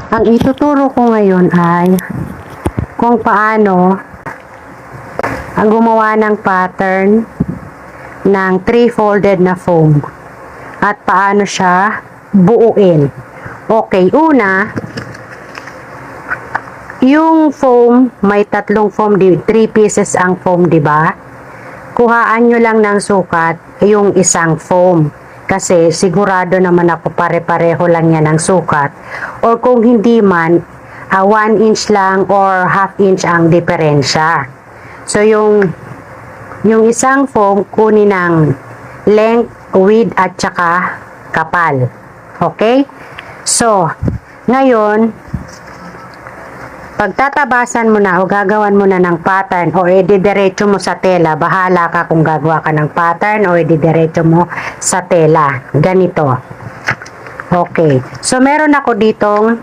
Ang ituturo ko ngayon ay kung paano ang gumawa ng pattern ng 3-folded na foam at paano siya buuin. Okay, una, yung foam, may tatlong foam, 3 pieces ang foam, di ba? Kuhaan nyo lang ng sukat yung isang foam. Kasi sigurado naman ako pare-pareho lang yan ng sukat. Or kung hindi man, 1 inch lang or half inch ang diferensya. So yung isang foam, kunin ng length, width at saka kapal. Okay? So, ngayon, pagtatabasan mo na o gagawan mo na ng pattern o ididiretso mo sa tela, bahala ka kung gagawa ka ng pattern o ididiretso mo sa tela. Ganito. Okay. So, meron ako ditong